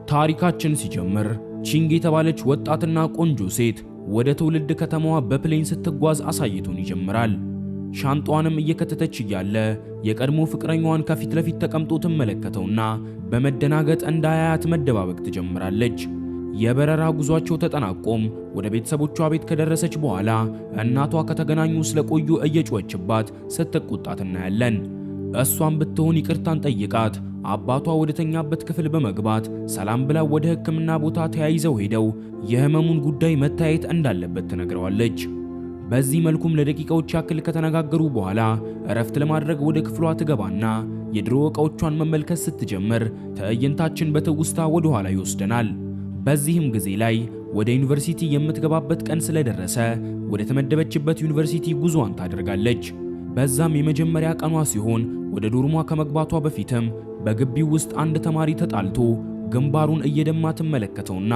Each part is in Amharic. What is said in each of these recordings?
ታሪካችን ሲጀምር ቺንግ የተባለች ወጣትና ቆንጆ ሴት ወደ ትውልድ ከተማዋ በፕሌን ስትጓዝ አሳይቶን ይጀምራል። ሻንጣዋንም እየከተተች እያለ የቀድሞ ፍቅረኛዋን ከፊት ለፊት ተቀምጦ ትመለከተውና በመደናገጥ እንዳያያት መደባበቅ ትጀምራለች። የበረራ ጉዟቸው ተጠናቆም ወደ ቤተሰቦቿ ቤት ከደረሰች በኋላ እናቷ ከተገናኙ ስለቆዩ እየጮኸችባት ስትቆጣት እናያለን። እሷም ብትሆን ይቅርታን ጠይቃት አባቷ ወደተኛበት ክፍል በመግባት ሰላም ብላ ወደ ሕክምና ቦታ ተያይዘው ሄደው የህመሙን ጉዳይ መታየት እንዳለበት ትነግረዋለች። በዚህ መልኩም ለደቂቃዎች ያክል ከተነጋገሩ በኋላ እረፍት ለማድረግ ወደ ክፍሏ ትገባና የድሮ ዕቃዎቿን መመልከት ስትጀምር ትዕይንታችን በትውስታ ወደ ኋላ ይወስደናል። በዚህም ጊዜ ላይ ወደ ዩኒቨርሲቲ የምትገባበት ቀን ስለደረሰ ወደ ተመደበችበት ዩኒቨርሲቲ ጉዞዋን ታደርጋለች። በዛም የመጀመሪያ ቀኗ ሲሆን ወደ ዶርሟ ከመግባቷ በፊትም በግቢው ውስጥ አንድ ተማሪ ተጣልቶ ግንባሩን እየደማ ትመለከተውና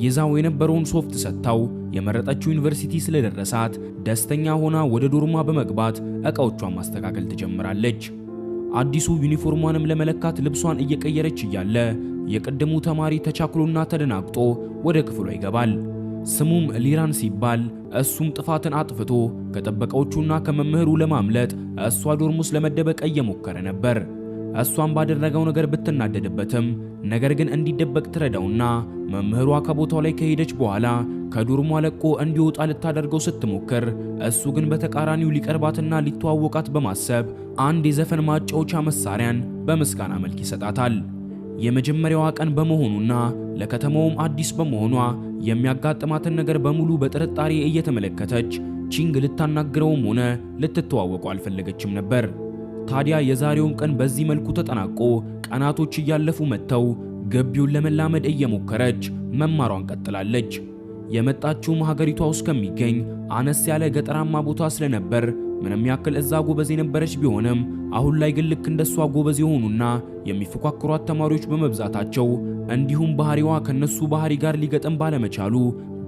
ይዛው የነበረውን ሶፍት ሰጥታው የመረጠችው ዩኒቨርሲቲ ስለደረሳት ደስተኛ ሆና ወደ ዶርሟ በመግባት ዕቃዎቿን ማስተካከል ትጀምራለች። አዲሱ ዩኒፎርሟንም ለመለካት ልብሷን እየቀየረች እያለ የቀደሙ ተማሪ ተቻክሎና ተደናግጦ ወደ ክፍሏ ይገባል። ስሙም ሊራን ሲባል እሱም ጥፋትን አጥፍቶ ከጠበቀዎቹና ከመምህሩ ለማምለጥ እሷ ዶርም ውስጥ ለመደበቅ እየሞከረ ነበር። እሷም ባደረገው ነገር ብትናደድበትም ነገር ግን እንዲደበቅ ትረዳውና መምህሯ ከቦታው ላይ ከሄደች በኋላ ከዶርሟ ለቆ እንዲወጣ ልታደርገው ስትሞክር እሱ ግን በተቃራኒው ሊቀርባትና ሊተዋወቃት በማሰብ አንድ የዘፈን ማጫወቻ መሳሪያን በምስጋና መልክ ይሰጣታል። የመጀመሪያዋ ቀን በመሆኑና ለከተማውም አዲስ በመሆኗ የሚያጋጥማትን ነገር በሙሉ በጥርጣሬ እየተመለከተች ቺንግ ልታናግረውም ሆነ ልትተዋወቀው አልፈለገችም ነበር። ታዲያ የዛሬውን ቀን በዚህ መልኩ ተጠናቆ ቀናቶች እያለፉ መጥተው ግቢውን ለመላመድ እየሞከረች መማሯን ቀጥላለች። የመጣችውም ሀገሪቷ ውስጥ ከሚገኝ አነስ ያለ ገጠራማ ቦታ ስለነበር ምንም ያክል እዛ ጎበዝ የነበረች ቢሆንም አሁን ላይ ግን ልክ እንደሷ ጎበዝ የሆኑና የሚፎካከሯት ተማሪዎች በመብዛታቸው እንዲሁም ባህሪዋ ከነሱ ባህሪ ጋር ሊገጥም ባለመቻሉ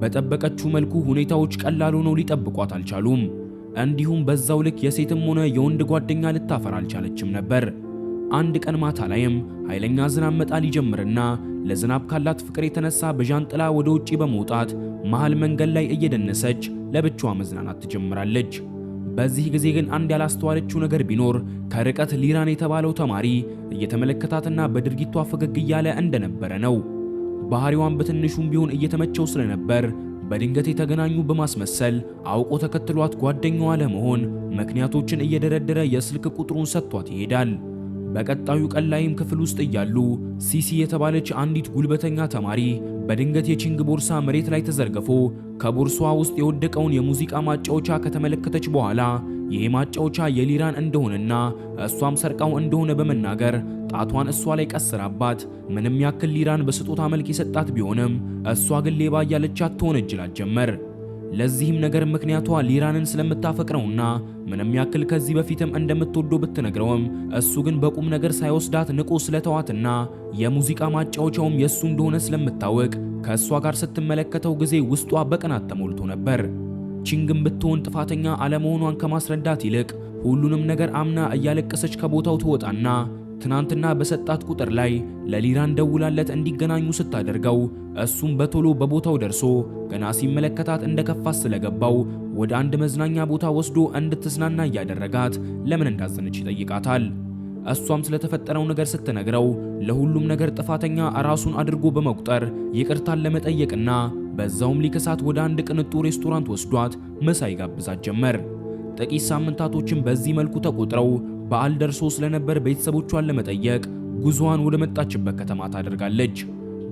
በጠበቀችው መልኩ ሁኔታዎች ቀላል ሆነው ሊጠብቋት አልቻሉም። እንዲሁም በዛው ልክ የሴትም ሆነ የወንድ ጓደኛ ልታፈራ አልቻለችም ነበር። አንድ ቀን ማታ ላይም ኃይለኛ ዝናብ መጣል ይጀምርና ለዝናብ ካላት ፍቅር የተነሳ በጃንጥላ ወደ ውጪ በመውጣት መሃል መንገድ ላይ እየደነሰች ለብቻዋ መዝናናት ትጀምራለች። በዚህ ጊዜ ግን አንድ ያላስተዋለችው ነገር ቢኖር ከርቀት ሊራን የተባለው ተማሪ እየተመለከታትና በድርጊቷ ፈገግ እያለ እንደነበረ ነው። ባህሪዋን በትንሹም ቢሆን እየተመቸው ስለነበር በድንገት የተገናኙ በማስመሰል አውቆ ተከትሏት ጓደኛዋ ለመሆን ምክንያቶችን እየደረደረ የስልክ ቁጥሩን ሰጥቷት ይሄዳል። በቀጣዩ ቀን ላይም ክፍል ውስጥ እያሉ ሲሲ የተባለች አንዲት ጉልበተኛ ተማሪ በድንገት የቺንግ ቦርሳ መሬት ላይ ተዘርግፎ ከቦርሳዋ ውስጥ የወደቀውን የሙዚቃ ማጫወቻ ከተመለከተች በኋላ ይሄ ማጫወቻ የሊራን እንደሆነና እሷም ሰርቃው እንደሆነ በመናገር ጣቷን እሷ ላይ ቀስራባት ምንም ያክል ሊራን በስጦታ መልክ የሰጣት ቢሆንም እሷ ግን ሌባ እያለቻት ትወነጅላት ጀመር። ለዚህም ነገር ምክንያቷ ሊራንን ስለምታፈቅረውና ምንም ያክል ከዚህ በፊትም እንደምትወደው ብትነግረውም እሱ ግን በቁም ነገር ሳይወስዳት ንቆ ስለተዋትና የሙዚቃ ማጫወቻውም የሱ እንደሆነ ስለምታወቅ ከእሷ ጋር ስትመለከተው ጊዜ ውስጧ በቅናት ተሞልቶ ነበር። ቺንግም ብትሆን ጥፋተኛ አለመሆኗን ከማስረዳት ይልቅ ሁሉንም ነገር አምና እያለቀሰች ከቦታው ትወጣና ትናንትና በሰጣት ቁጥር ላይ ለሊራን ደውላለት እንዲገናኙ ስታደርገው እሱም በቶሎ በቦታው ደርሶ ገና ሲመለከታት እንደከፋት ስለገባው ወደ አንድ መዝናኛ ቦታ ወስዶ እንድትዝናና እያደረጋት ለምን እንዳዘነች ይጠይቃታል። እሷም ስለተፈጠረው ነገር ስትነግረው ለሁሉም ነገር ጥፋተኛ ራሱን አድርጎ በመቁጠር ይቅርታን ለመጠየቅና በዛውም ሊከሳት ወደ አንድ ቅንጡ ሬስቶራንት ወስዷት ምሳ ይጋብዛት ጀመር። ጥቂት ሳምንታቶችን በዚህ መልኩ ተቆጥረው በዓል ደርሶ ስለነበር ቤተሰቦቿን ለመጠየቅ ጉዞዋን ወደ መጣችበት ከተማ ታደርጋለች።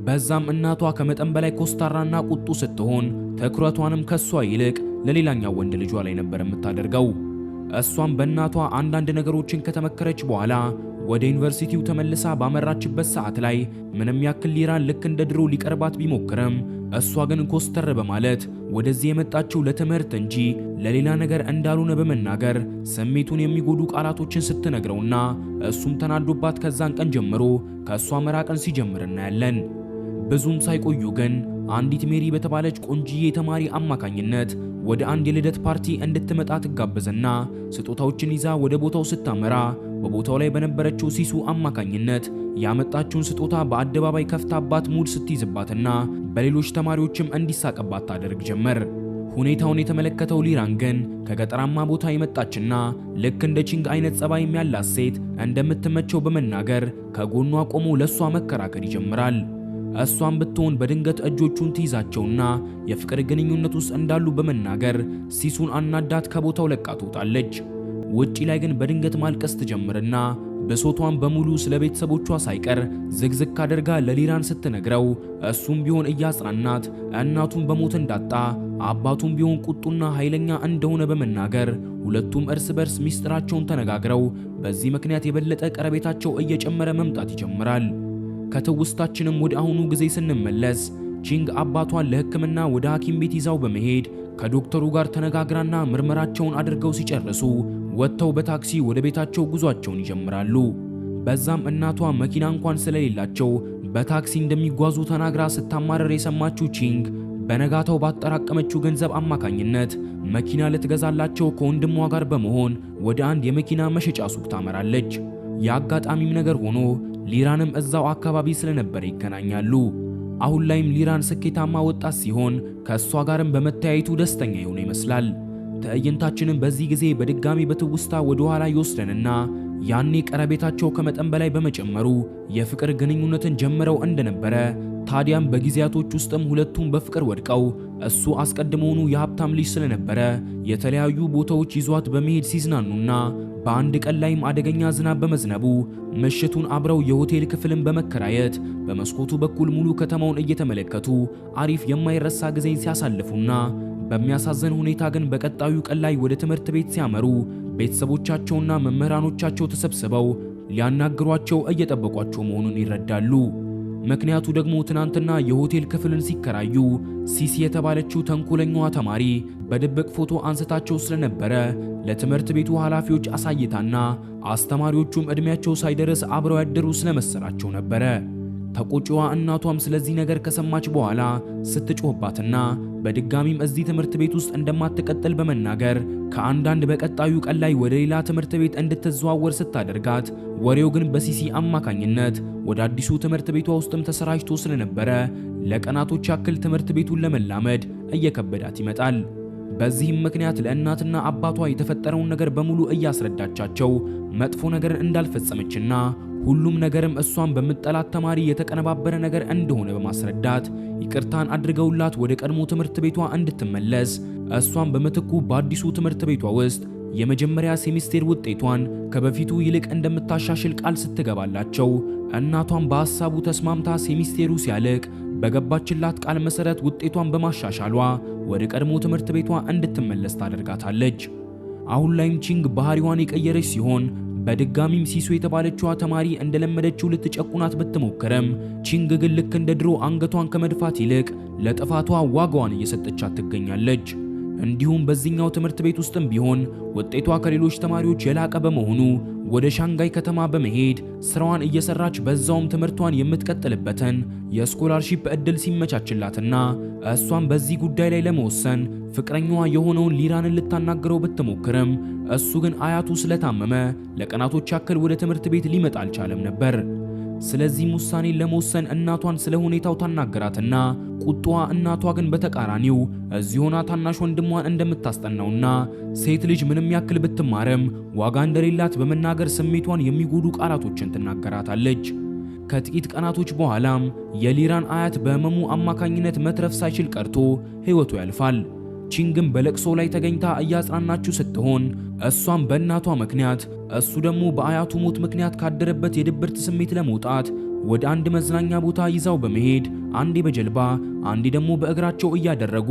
በዛም እናቷ ከመጠን በላይ ኮስታራና ቁጡ ስትሆን ትኩረቷንም ከሷ ይልቅ ለሌላኛው ወንድ ልጇ ላይ ነበር የምታደርገው። እሷም በእናቷ አንዳንድ ነገሮችን ከተመከረች በኋላ ወደ ዩኒቨርሲቲው ተመልሳ ባመራችበት ሰዓት ላይ ምንም ያክል ሊራን ልክ እንደ ድሮ ሊቀርባት ቢሞክርም እሷ ግን ኮስተር በማለት ወደዚህ የመጣችው ለትምህርት እንጂ ለሌላ ነገር እንዳልሆነ በመናገር ስሜቱን የሚጎዱ ቃላቶችን ስትነግረውና እሱም ተናዶባት ከዛን ቀን ጀምሮ ከሷ መራቅን ሲጀምር እናያለን። ብዙም ሳይቆዩ ግን አንዲት ሜሪ በተባለች ቆንጂዬ ተማሪ አማካኝነት ወደ አንድ የልደት ፓርቲ እንድትመጣ ትጋበዝና ስጦታዎችን ይዛ ወደ ቦታው ስታመራ በቦታው ላይ በነበረችው ሲሱ አማካኝነት ያመጣችውን ስጦታ በአደባባይ ከፍታባት ሙድ ስትይዝባትና በሌሎች ተማሪዎችም እንዲሳቀባት ታደርግ ጀመር። ሁኔታውን የተመለከተው ሊራን ግን ከገጠራማ ቦታ የመጣችና ልክ እንደ ቺንግ አይነት ጸባይም ያላት ሴት እንደምትመቸው በመናገር ከጎኗ ቆሞ ለሷ መከራከር ይጀምራል። እሷም ብትሆን በድንገት እጆቹን ትይዛቸውና የፍቅር ግንኙነት ውስጥ እንዳሉ በመናገር ሲሱን አናዳት ከቦታው ለቃ ትወጣለች። ውጪ ላይ ግን በድንገት ማልቀስ ትጀምርና ብሶቷን በሙሉ ስለ ቤተሰቦቿ ሳይቀር ዝግዝግ አድርጋ ለሊራን ስትነግረው እሱም ቢሆን እያጽናናት እናቱን በሞት እንዳጣ አባቱም ቢሆን ቁጡና ኃይለኛ እንደሆነ በመናገር ሁለቱም እርስ በርስ ሚስጥራቸውን ተነጋግረው በዚህ ምክንያት የበለጠ ቀረቤታቸው እየጨመረ መምጣት ይጀምራል። ከትውስታችንም ወደ አሁኑ ጊዜ ስንመለስ ቺንግ አባቷን ለሕክምና ወደ ሐኪም ቤት ይዛው በመሄድ ከዶክተሩ ጋር ተነጋግራና ምርመራቸውን አድርገው ሲጨርሱ ወጥተው በታክሲ ወደ ቤታቸው ጉዟቸውን ይጀምራሉ። በዛም እናቷ መኪና እንኳን ስለሌላቸው በታክሲ እንደሚጓዙ ተናግራ ስታማረር የሰማችው ቺንግ በነጋታው ባጠራቀመችው ገንዘብ አማካኝነት መኪና ልትገዛላቸው ከወንድሟ ጋር በመሆን ወደ አንድ የመኪና መሸጫ ሱቅ ታመራለች። የአጋጣሚም ነገር ሆኖ ሊራንም እዛው አካባቢ ስለነበረ ይገናኛሉ። አሁን ላይም ሊራን ስኬታማ ወጣት ሲሆን ከሷ ጋርም በመተያየቱ ደስተኛ የሆነ ይመስላል። ትዕይንታችንን በዚህ ጊዜ በድጋሚ በትውስታ ወደ ኋላ ይወስደንና ያኔ ቀረቤታቸው ከመጠን በላይ በመጨመሩ የፍቅር ግንኙነትን ጀምረው እንደነበረ፣ ታዲያም በጊዜያቶች ውስጥም ሁለቱም በፍቅር ወድቀው እሱ አስቀድሞውኑ የሀብታም ልጅ ስለነበረ የተለያዩ ቦታዎች ይዟት በመሄድ ሲዝናኑና በአንድ ቀን ላይም አደገኛ ዝናብ በመዝነቡ ምሽቱን አብረው የሆቴል ክፍልን በመከራየት በመስኮቱ በኩል ሙሉ ከተማውን እየተመለከቱ አሪፍ የማይረሳ ጊዜን ሲያሳልፉና በሚያሳዝን ሁኔታ ግን በቀጣዩ ቀን ላይ ወደ ትምህርት ቤት ሲያመሩ ቤተሰቦቻቸውና መምህራኖቻቸው ተሰብስበው ሊያናግሯቸው እየጠበቋቸው መሆኑን ይረዳሉ። ምክንያቱ ደግሞ ትናንትና የሆቴል ክፍልን ሲከራዩ ሲሲ የተባለችው ተንኮለኛዋ ተማሪ በድብቅ ፎቶ አንስታቸው ስለነበረ ለትምህርት ቤቱ ኃላፊዎች አሳይታና አስተማሪዎቹም እድሜያቸው ሳይደርስ አብረው ያደሩ ስለመሰላቸው ነበረ። ተቆጪዋ እናቷም ስለዚህ ነገር ከሰማች በኋላ ስትጮህባትና በድጋሚም እዚህ ትምህርት ቤት ውስጥ እንደማትቀጥል በመናገር ከአንዳንድ በቀጣዩ ቀን ላይ ወደ ሌላ ትምህርት ቤት እንድትዘዋወር ስታደርጋት፣ ወሬው ግን በሲሲ አማካኝነት ወደ አዲሱ ትምህርት ቤቷ ውስጥም ተሰራጭቶ ስለነበረ ለቀናቶች ያክል ትምህርት ቤቱን ለመላመድ እየከበዳት ይመጣል። በዚህም ምክንያት ለእናትና አባቷ የተፈጠረውን ነገር በሙሉ እያስረዳቻቸው መጥፎ ነገር እንዳልፈጸመችና ሁሉም ነገርም እሷን በምጠላት ተማሪ የተቀነባበረ ነገር እንደሆነ በማስረዳት ይቅርታን አድርገውላት ወደ ቀድሞ ትምህርት ቤቷ እንድትመለስ፣ እሷን በምትኩ በአዲሱ ትምህርት ቤቷ ውስጥ የመጀመሪያ ሴሚስቴር ውጤቷን ከበፊቱ ይልቅ እንደምታሻሽል ቃል ስትገባላቸው፣ እናቷን በሐሳቡ ተስማምታ ሴሚስቴሩ ሲያልቅ በገባችላት ቃል መሰረት ውጤቷን በማሻሻሏ ወደ ቀድሞ ትምህርት ቤቷ እንድትመለስ ታደርጋታለች። አሁን ላይም ቺንግ ባህሪዋን የቀየረች ሲሆን በድጋሚም ሲሱ የተባለችዋ ተማሪ እንደለመደችው ልትጨቁናት ብትሞክርም ቺንግ ግን ልክ እንደ ድሮ አንገቷን ከመድፋት ይልቅ ለጥፋቷ ዋጋዋን እየሰጠቻት ትገኛለች። እንዲሁም በዚህኛው ትምህርት ቤት ውስጥም ቢሆን ውጤቷ ከሌሎች ተማሪዎች የላቀ በመሆኑ ወደ ሻንጋይ ከተማ በመሄድ ስራዋን እየሰራች በዛውም ትምህርቷን የምትቀጥልበትን የስኮላርሺፕ እድል ሲመቻችላትና እሷም በዚህ ጉዳይ ላይ ለመወሰን ፍቅረኛዋ የሆነውን ሊራንን ልታናግረው ብትሞክርም እሱ ግን አያቱ ስለታመመ ለቀናቶች ያክል ወደ ትምህርት ቤት ሊመጣ አልቻለም ነበር። ስለዚህም ውሳኔን ለመወሰን እናቷን ስለ ሁኔታው ታናገራትና ቁጣዋ እናቷ ግን በተቃራኒው እዚህ ሆና ታናሽ ወንድሟን እንደምታስጠናውና ሴት ልጅ ምንም ያክል ብትማርም ዋጋ እንደሌላት በመናገር ስሜቷን የሚጎዱ ቃላቶችን ትናገራታለች። ከጥቂት ቀናቶች በኋላም የሊራን አያት በህመሙ አማካኝነት መትረፍ ሳይችል ቀርቶ ህይወቱ ያልፋል። ቺንግም በለቅሶ ላይ ተገኝታ እያጽናናችው ስትሆን እሷም በእናቷ ምክንያት እሱ ደግሞ በአያቱ ሞት ምክንያት ካደረበት የድብርት ስሜት ለመውጣት ወደ አንድ መዝናኛ ቦታ ይዛው በመሄድ አንዴ በጀልባ አንዴ ደግሞ በእግራቸው እያደረጉ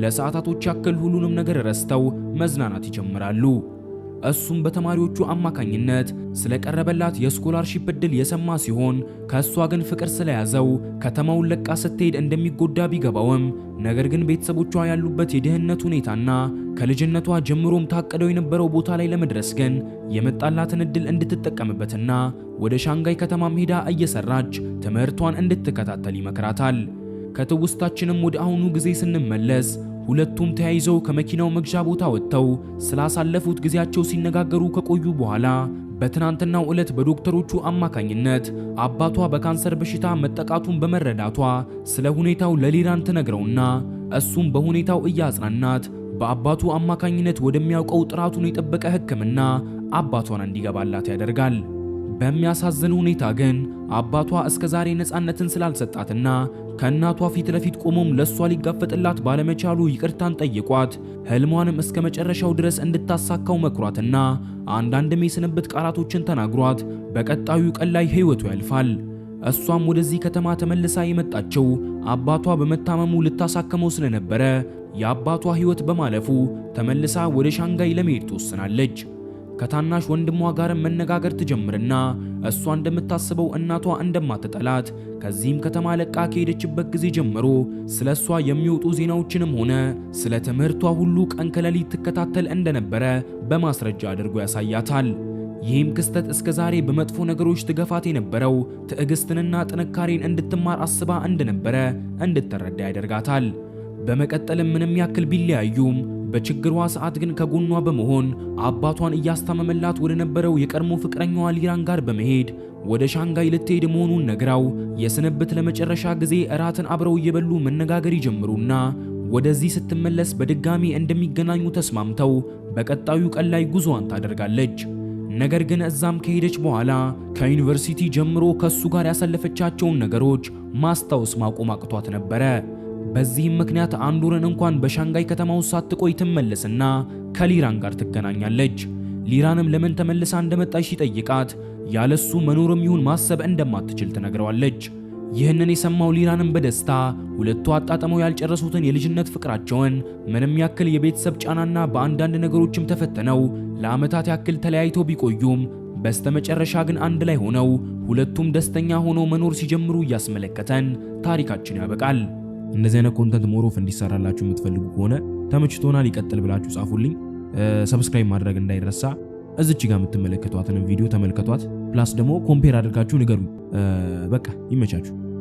ለሰዓታቶች ያክል ሁሉንም ነገር ረስተው መዝናናት ይጀምራሉ። እሱም በተማሪዎቹ አማካኝነት ስለቀረበላት የስኮላርሺፕ እድል የሰማ ሲሆን ከሷ ግን ፍቅር ስለያዘው ከተማውን ለቃ ስትሄድ እንደሚጎዳ ቢገባውም ነገር ግን ቤተሰቦቿ ያሉበት የድህነት ሁኔታና ከልጅነቷ ጀምሮም ታቀደው የነበረው ቦታ ላይ ለመድረስ ግን የመጣላትን እድል እንድትጠቀምበትና ወደ ሻንጋይ ከተማም ሄዳ እየሰራች ትምህርቷን እንድትከታተል ይመክራታል። ከትውስታችንም ወደ አሁኑ ጊዜ ስንመለስ ሁለቱም ተያይዘው ከመኪናው መግዣ ቦታ ወጥተው ስላሳለፉት ጊዜያቸው ሲነጋገሩ ከቆዩ በኋላ በትናንትናው ዕለት በዶክተሮቹ አማካኝነት አባቷ በካንሰር በሽታ መጠቃቱን በመረዳቷ ስለ ሁኔታው ለሊራን ትነግረውና እሱም በሁኔታው እያጽናናት በአባቱ አማካኝነት ወደሚያውቀው ጥራቱን የጠበቀ ሕክምና አባቷን እንዲገባላት ያደርጋል። በሚያሳዝን ሁኔታ ግን አባቷ እስከዛሬ ነፃነትን ስላልሰጣትና ከእናቷ ፊት ለፊት ቆሞም ለሷ ሊጋፈጥላት ባለመቻሉ ይቅርታን ጠይቋት ህልሟንም እስከ መጨረሻው ድረስ እንድታሳካው መክሯትና አንዳንድም የስንብት ቃላቶችን ተናግሯት በቀጣዩ ቀን ላይ ህይወቱ ያልፋል። እሷም ወደዚህ ከተማ ተመልሳ የመጣችው አባቷ በመታመሙ ልታሳክመው ስለነበረ የአባቷ ህይወት በማለፉ ተመልሳ ወደ ሻንጋይ ለመሄድ ትወስናለች። ከታናሽ ወንድሟ ጋር መነጋገር ትጀምርና እሷ እንደምታስበው እናቷ እንደማትጠላት ከዚህም ከተማ ለቃ ከሄደችበት ጊዜ ጀምሮ ስለሷ የሚወጡ ዜናዎችንም ሆነ ስለ ትምህርቷ ሁሉ ቀን ከሌሊት ትከታተል እንደነበረ በማስረጃ አድርጎ ያሳያታል። ይህም ክስተት እስከዛሬ በመጥፎ ነገሮች ትገፋት የነበረው ትዕግስትንና ጥንካሬን እንድትማር አስባ እንደነበረ እንድትረዳ ያደርጋታል። በመቀጠልም ምንም ያክል ቢለያዩም በችግሯ ሰዓት ግን ከጎኗ በመሆን አባቷን እያስታመመላት ወደ ነበረው የቀድሞ ፍቅረኛዋ ሊራን ጋር በመሄድ ወደ ሻንጋይ ልትሄድ መሆኑን ነግራው የስንብት ለመጨረሻ ጊዜ እራትን አብረው እየበሉ መነጋገር ይጀምሩና ወደዚህ ስትመለስ በድጋሚ እንደሚገናኙ ተስማምተው በቀጣዩ ቀን ላይ ጉዞዋን ታደርጋለች። ነገር ግን እዛም ከሄደች በኋላ ከዩኒቨርሲቲ ጀምሮ ከሱ ጋር ያሳለፈቻቸውን ነገሮች ማስታወስ ማቆም አቅቷት ነበረ። በዚህም ምክንያት አንድ ወርን እንኳን በሻንጋይ ከተማ ውስጥ ሳትቆይ ትመለስና ከሊራን ጋር ትገናኛለች። ሊራንም ለምን ተመልሳ እንደመጣች ሲጠይቃት ያለሱ መኖርም ይሁን ማሰብ እንደማትችል ትነግረዋለች። ይህንን የሰማው ሊራንም በደስታ ሁለቱ አጣጥመው ያልጨረሱትን የልጅነት ፍቅራቸውን ምንም ያክል የቤተሰብ ጫናና በአንዳንድ ነገሮችም ተፈተነው ለዓመታት ያክል ተለያይተው ቢቆዩም በስተመጨረሻ ግን አንድ ላይ ሆነው ሁለቱም ደስተኛ ሆነው መኖር ሲጀምሩ እያስመለከተን ታሪካችን ያበቃል። እንደዚህ አይነት ኮንተንት ሞሮፍ እንዲሰራላችሁ የምትፈልጉ ከሆነ ተመችቶናል ይቀጥል ብላችሁ ጻፉልኝ። ሰብስክራይብ ማድረግ እንዳይረሳ። እዚች ጋር የምትመለከቷትን ቪዲዮ ተመልከቷት። ፕላስ ደግሞ ኮምፔር አድርጋችሁ ንገሩኝ። በቃ ይመቻችሁ።